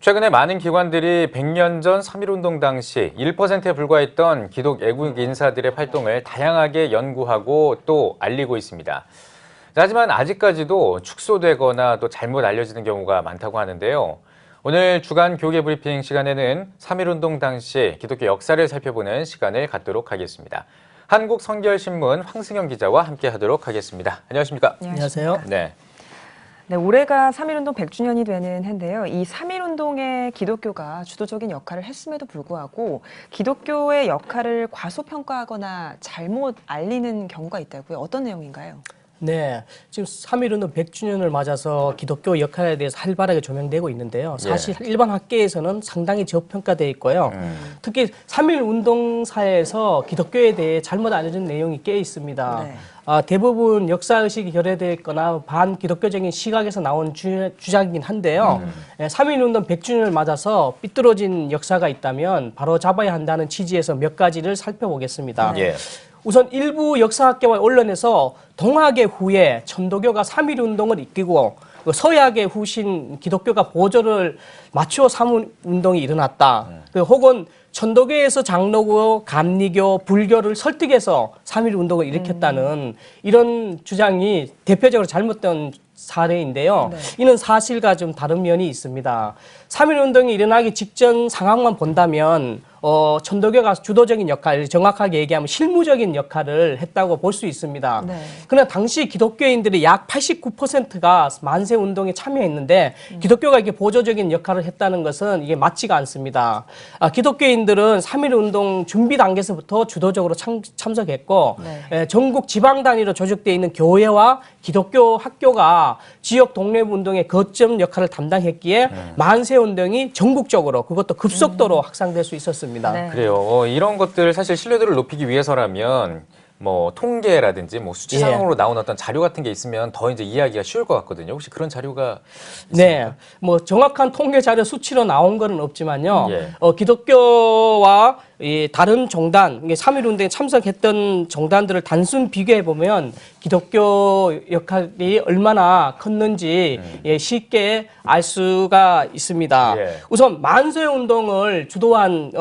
최근에 많은 기관들이 100년 전 3.1운동 당시 1%에 불과했던 기독 애국 인사들의 활동을 다양하게 연구하고 또 알리고 있습니다. 하지만 아직까지도 축소되거나 또 잘못 알려지는 경우가 많다고 하는데요. 오늘 주간 교계 브리핑 시간에는 3.1운동 당시 기독교 역사를 살펴보는 시간을 갖도록 하겠습니다. 한국성결신문 황승영 기자와 함께하도록 하겠습니다. 안녕하십니까? 안녕하세요. 네. 네, 올해가 3.1운동 100주년이 되는 해인데요. 이 3.1운동에 기독교가 주도적인 역할을 했음에도 불구하고 기독교의 역할을 과소평가하거나 잘못 알리는 경우가 있다고요. 어떤 내용인가요? 네, 지금 3.1운동 100주년을 맞아서 기독교 역할에 대해서 활발하게 조명되고 있는데요. 사실 일반 학계에서는 상당히 저평가되어 있고요. 특히 3.1운동사에서 기독교에 대해 잘못 알려진 내용이 꽤 있습니다. 네. 대부분 역사의식이 결여되어 있거나 반기독교적인 시각에서 나온 주장이긴 한데요. 3.1운동 100주년을 맞아서 삐뚤어진 역사가 있다면 바로 잡아야 한다는 취지에서 몇 가지를 살펴보겠습니다. 우선 일부 역사학계와 언론에서 동학의 후에 천도교가 3.1운동을 이끌고 서약의 후신 기독교가 보조를 맞추어 3.1운동이 일어났다. 혹은 천도교에서 장로교, 감리교, 불교를 설득해서 3.1운동을 일으켰다는 이런 주장이 대표적으로 잘못된 사례인데요. 네. 이는 사실과 좀 다른 면이 있습니다. 3.1운동이 일어나기 직전 상황만 본다면 천도교가 주도적인 역할, 정확하게 얘기하면 실무적인 역할을 했다고 볼 수 있습니다. 네. 그러나 당시 기독교인들이 약 89%가 만세운동에 참여했는데 기독교가 이렇게 보조적인 역할을 했다는 것은 이게 맞지가 않습니다. 기독교인들은 3.1운동 준비 단계에서부터 주도적으로 참석했고 전국 지방 단위로 조직되어 있는 교회와 기독교 학교가 지역 독립운동의 거점 역할을 담당했기에 만세운동이 전국적으로 그것도 급속도로 확산될 수 있었습니다. 네. 그래요. 이런 것들 사실 신뢰도를 높이기 위해서라면 뭐 통계라든지 뭐 수치상으로 나온 어떤 자료 같은 게 있으면 더 이제 이해하기가 쉬울 것 같거든요. 혹시 그런 자료가 있습니까? 네, 뭐 정확한 통계 자료 수치로 나온 거는 없지만요. 예. 기독교와 이 다른 정당, 3.1운동에 참석했던 정당들을 단순 비교해 보면 기독교 역할이 얼마나 컸는지 쉽게 알 수가 있습니다. 우선 만세운동을 주도한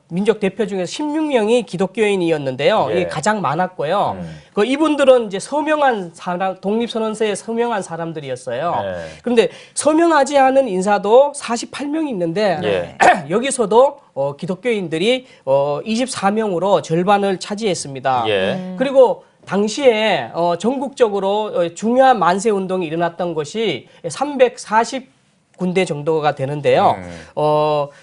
민족 대표 중에서 16명이 기독교인이었는데요. 이게 가장 많았고요. 이분들은 이제 서명한 사람, 독립선언서에 서명한 사람들이었어요. 그런데 서명하지 않은 인사도 48명이 있는데 여기서도 기독교인들이 24명으로 절반을 차지했습니다. 그리고 당시에 전국적으로 중요한 만세운동이 일어났던 것이 340군데 정도가 되는데요.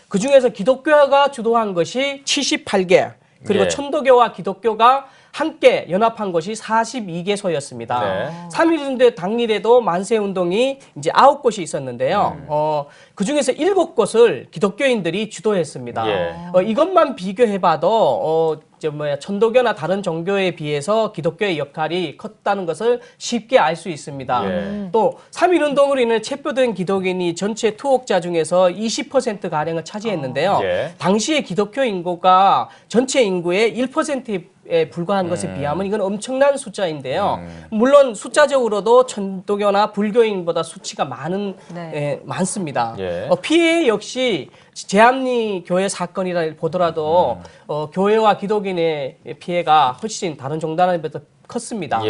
그중에서 기독교가 주도한 것이 78개, 그리고 천도교와 기독교가 함께 연합한 것이 42개소였습니다. 3.1운동 당일에도 만세운동이 이제 9곳이 있었는데요. 그 중에서 7곳을 기독교인들이 주도했습니다. 이것만 비교해봐도 천도교나 다른 종교에 비해서 기독교의 역할이 컸다는 것을 쉽게 알 수 있습니다. 또 3.1운동으로 인해 체포된 기독인이 전체 투옥자 중에서 20%가량을 차지했는데요. 당시의 기독교 인구가 전체 인구의 1%에 불과한 것에 비하면 이건 엄청난 숫자인데요. 물론 숫자적으로도 천도교나 불교인보다 수치가 많습니다. 피해 역시 제암리 교회 사건이라 보더라도 교회와 기독인의 피해가 훨씬 다른 종단에 비해서 컸습니다.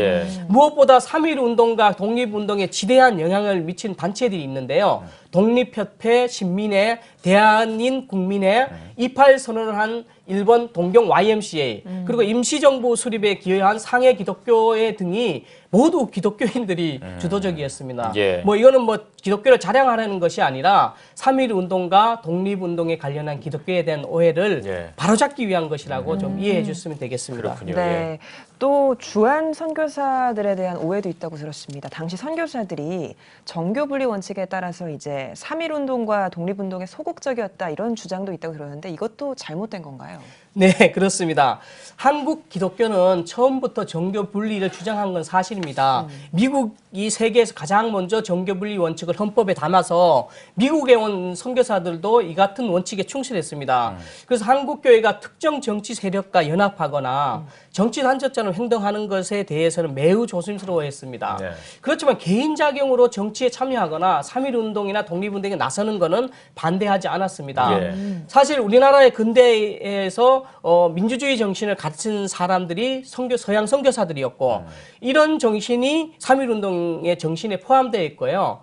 무엇보다 3.1운동과 독립운동에 지대한 영향을 미친 단체들이 있는데요. 독립협회, 신민회, 대한인 국민회, 28선언을 한 일본 동경 YMCA, 그리고 임시정부 수립에 기여한 상해 기독교회 등이 모두 기독교인들이 주도적이었습니다. 뭐 이거는 뭐 기독교를 자랑하려는 것이 아니라 3.1운동과 독립운동에 관련한 기독교에 대한 오해를 바로잡기 위한 것이라고 좀 이해해 주시면 되겠습니다. 그렇군요. 네. 또 주한 선교사들에 대한 오해도 있다고 들었습니다. 당시 선교사들이 정교 분리 원칙에 따라서 이제 3.1운동과 독립운동에 소극적이었다 이런 주장도 있다고 들었는데 이것도 잘못된 건가요? 네, 그렇습니다. 한국 기독교는 처음부터 정교 분리를 주장한 건 사실입니다. 미국이 세계에서 가장 먼저 정교 분리 원칙을 헌법에 담아서 미국에 온 선교사들도 이 같은 원칙에 충실했습니다. 그래서 한국 교회가 특정 정치 세력과 연합하거나 정치 단체처럼 행동하는 것에 대해서는 매우 조심스러워했습니다. 그렇지만 개인 자경으로 정치에 참여하거나 3.1운동이나 독립운동에 나서는 거는 반대하지 않았습니다. 예. 사실 우리나라의 근대에서 민주주의 정신을 가르친 사람들이 서양 선교사들이었고 이런 정신이 3.1운동의 정신에 포함되어 있고요.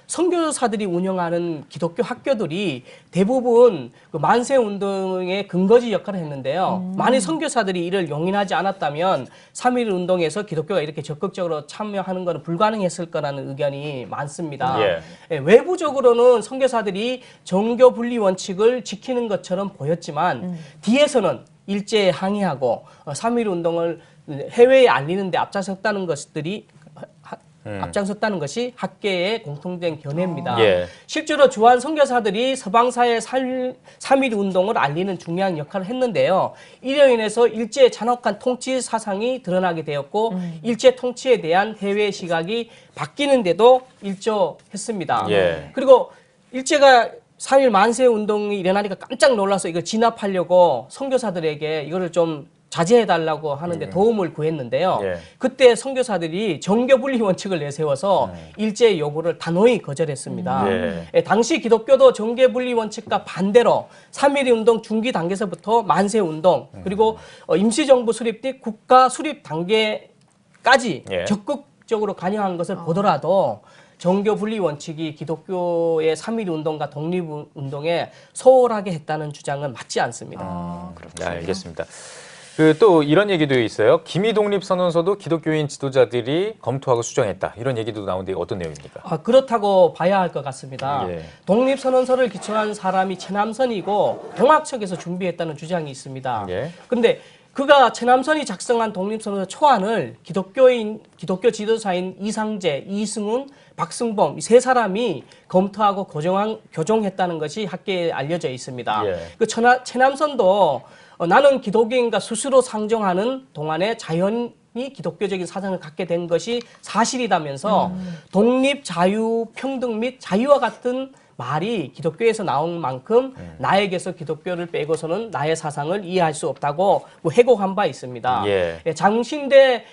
선교사들이 운영하는 기독교 학교들이 대부분 그 만세운동의 근거지 역할을 했는데요. 만일 선교사들이 이를 용인하지 않았다면 3.1운동에서 기독교가 이렇게 적극적으로 참여하는 것은 불가능했을 거라는 의견이 많습니다. 예. 예, 외부적으로는 선교사들이 정교 분리 원칙을 지키는 것처럼 보였지만 뒤에서는 일제에 항의하고 3.1운동을 해외에 알리는 데 앞장섰다는 것들이 앞장섰다는 것이 학계의 공통된 견해입니다. 예. 실제로 주한 선교사들이 서방사의 3.1운동을 알리는 중요한 역할을 했는데요. 이로 인해서 일제의 잔혹한 통치 사상이 드러나게 되었고 일제 통치에 대한 해외 시각이 바뀌는데도 일조했습니다. 예. 그리고 일제가 3.1 만세운동이 일어나니까 깜짝 놀라서 이걸 진압하려고 선교사들에게 이거를 좀 자제해달라고 하는데 도움을 구했는데요. 예. 그때 선교사들이 정교분리 원칙을 내세워서 일제의 요구를 단호히 거절했습니다. 예. 당시 기독교도 정교분리 원칙과 반대로 3.1운동 중기 단계에서부터 만세운동 그리고 임시정부 수립 뒤 국가 수립 단계까지 예. 적극적으로 관여한 것을 보더라도 정교분리 원칙이 기독교의 3.1운동과 독립운동에 소홀하게 했다는 주장은 맞지 않습니다. 네, 알겠습니다. 또 이런 얘기도 있어요. 기미 독립 선언서도 기독교인 지도자들이 검토하고 수정했다. 이런 얘기도 나오는데 어떤 내용입니까? 그렇다고 봐야 할 것 같습니다. 예. 독립선언서를 기초한 사람이 최남선이고 동학청에서 준비했다는 주장이 있습니다. 예. 그런데 그가 최남선이 작성한 독립선언서 초안을 기독교 지도자인 이상재, 이승훈, 박승범 이 세 사람이 검토하고 교정했다는 것이 학계에 알려져 있습니다. 예. 그 최남선도 나는 기독교인과 스스로 상정하는 동안에 자연히 기독교적인 사상을 갖게 된 것이 사실이다면서 독립, 자유, 평등 및 자유와 같은 말이 기독교에서 나온 만큼 나에게서 기독교를 빼고서는 나의 사상을 이해할 수 없다고 회고한 바 있습니다. 예. 장신대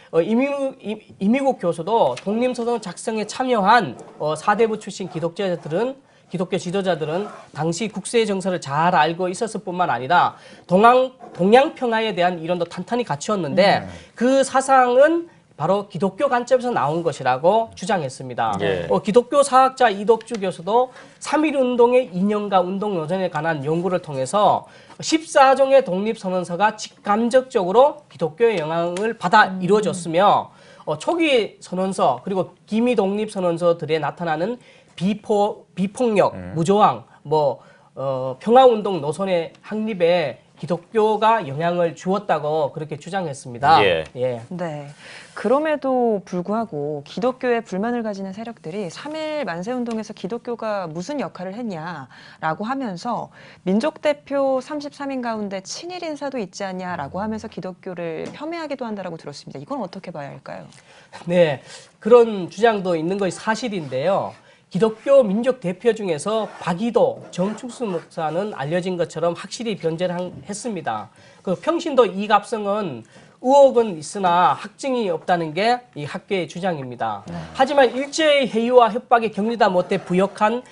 이미국 교수도 독립선언 작성에 참여한 사대부 출신 기독교 지도자들은 당시 국세 정서를 잘 알고 있었을 뿐만 아니라 동양 평화에 대한 이론도 탄탄히 갖추었는데 그 사상은 바로 기독교 관점에서 나온 것이라고 주장했습니다. 예. 기독교 사학자 이덕주 교수도 3.1운동의 이념과 운동 노선에 관한 연구를 통해서 14종의 독립선언서가 직감적적으로 기독교의 영향을 받아 이루어졌으며 초기 선언서 그리고 기미 독립선언서들에 나타나는 비폭력, 무저항, 평화운동 노선의 확립에 기독교가 영향을 주었다고 그렇게 주장했습니다. 예. 예. 네. 그럼에도 불구하고 기독교에 불만을 가지는 세력들이 3.1 만세운동에서 기독교가 무슨 역할을 했냐라고 하면서 민족대표 33인 가운데 친일 인사도 있지 않냐라고 하면서 기독교를 폄훼하기도 한다라고 들었습니다. 이건 어떻게 봐야 할까요? 네. 그런 주장도 있는 것이 사실인데요. 기독교 민족 대표 중에서 박이도, 정충수 목사는 알려진 것처럼 확실히 변제를 했습니다. 그 평신도 이갑성은 의혹은 있으나 확증이 없다는 게 이 학계의 주장입니다. 하지만 일제의 해이와 협박에 견디다 못해 부역한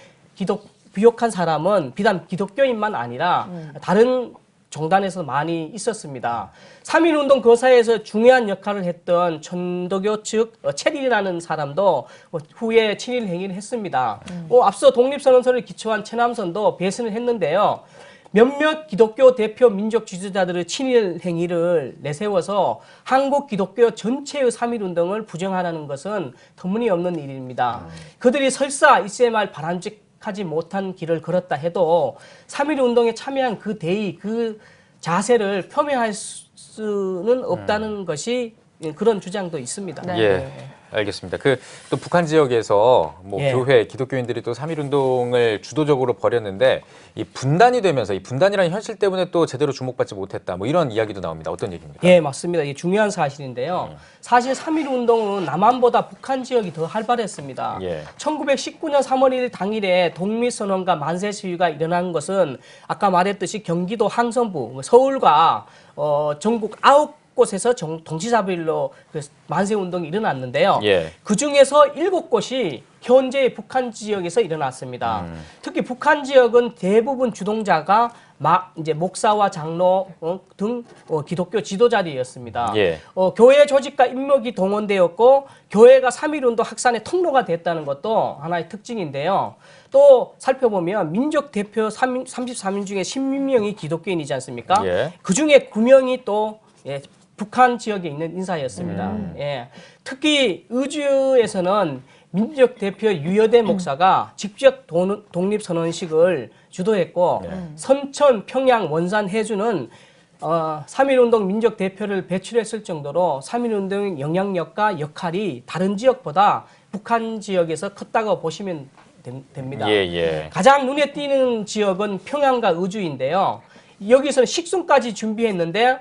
사람은 비단 기독교인만 아니라 다른 종단에서 많이 있었습니다. 3.1운동 거사에서 중요한 역할을 했던 천도교 측 체리라는 사람도 후에 친일 행위를 했습니다. 앞서 독립선언서를 기초한 최남선도 배신을 했는데요. 몇몇 기독교 대표 민족 지도자들의 친일 행위를 내세워서 한국 기독교 전체의 3.1운동을 부정하라는 것은 터무니없는 일입니다. 그들이 설사 이세말 바람직하지 못한 길을 걸었다 해도 3.1운동에 참여한 그 대의, 그 자세를 폄훼할 수는 없다는 것이 그런 주장도 있습니다. 네. 예. 알겠습니다. 또 북한 지역에서 예. 교회, 기독교인들이 또 3.1운동을 주도적으로 벌였는데 이 분단이 되면서 이 분단이라는 현실 때문에 또 제대로 주목받지 못했다. 이런 이야기도 나옵니다. 어떤 얘기입니까? 예, 맞습니다. 이게 중요한 사실인데요. 사실 3.1운동은 남한보다 북한 지역이 더 활발했습니다. 예. 1919년 3월 1일 당일에 독립선언과 만세 시위가 일어난 것은 아까 말했듯이 경기도 항선부, 서울과 전국 9 곳에서 동시다발로 그 만세 운동이 일어났는데요. 예. 그 중에서 7곳이 현재 북한 지역에서 일어났습니다. 특히 북한 지역은 대부분 주동자가 이제 목사와 장로 등 기독교 지도자들이었습니다. 예. 교회 조직과 인맥이 동원되었고 교회가 3.1운동 확산의 통로가 됐다는 것도 하나의 특징인데요. 또 살펴보면 민족 대표 33인 중에 16명이 기독교인이지 않습니까? 예. 그중에 9명이 또 북한 지역에 있는 인사였습니다. 예. 특히 의주에서는 민족 대표 유여대 목사가 직접 독립선언식을 주도했고 선천, 평양, 원산, 해주는 3.1운동 민족 대표를 배출했을 정도로 3.1운동의 영향력과 역할이 다른 지역보다 북한 지역에서 컸다고 보시면 됩니다. 예, 예. 가장 눈에 띄는 지역은 평양과 의주인데요. 여기서는 식순까지 준비했는데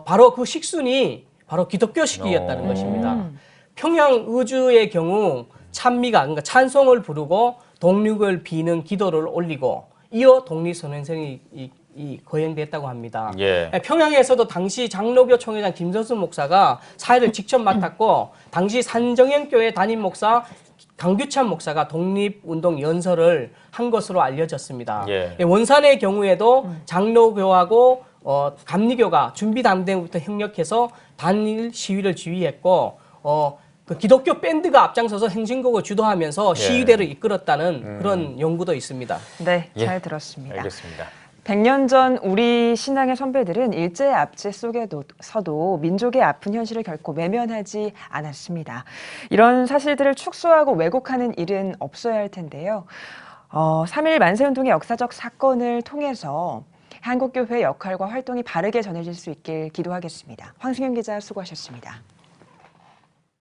바로 그 식순이 바로 기독교식이었다는 것입니다. 평양 의주의 경우 찬미가 그러니까 찬송을 부르고 독립을 비는 기도를 올리고 이어 독립선언성이 거행됐다고 합니다. 예. 평양에서도 당시 장로교 총회장 김선수 목사가 사회를 직접 맡았고 당시 산정현교회 담임 목사 강규찬 목사가 독립운동 연설을 한 것으로 알려졌습니다. 예. 원산의 경우에도 장로교하고 감리교가 준비담대부터 협력해서 단일 시위를 지휘했고 그 기독교 밴드가 앞장서서 행진곡을 주도하면서 시위대를 이끌었다는 그런 연구도 있습니다. 네, 예. 잘 들었습니다. 알겠습니다. 100년 전 우리 신앙의 선배들은 일제의 압제 속에서도 민족의 아픈 현실을 결코 외면하지 않았습니다. 이런 사실들을 축소하고 왜곡하는 일은 없어야 할 텐데요. 3.1 만세운동의 역사적 사건을 통해서 한국교회의 역할과 활동이 바르게 전해질 수 있길 기도하겠습니다. 황승현 기자 수고하셨습니다.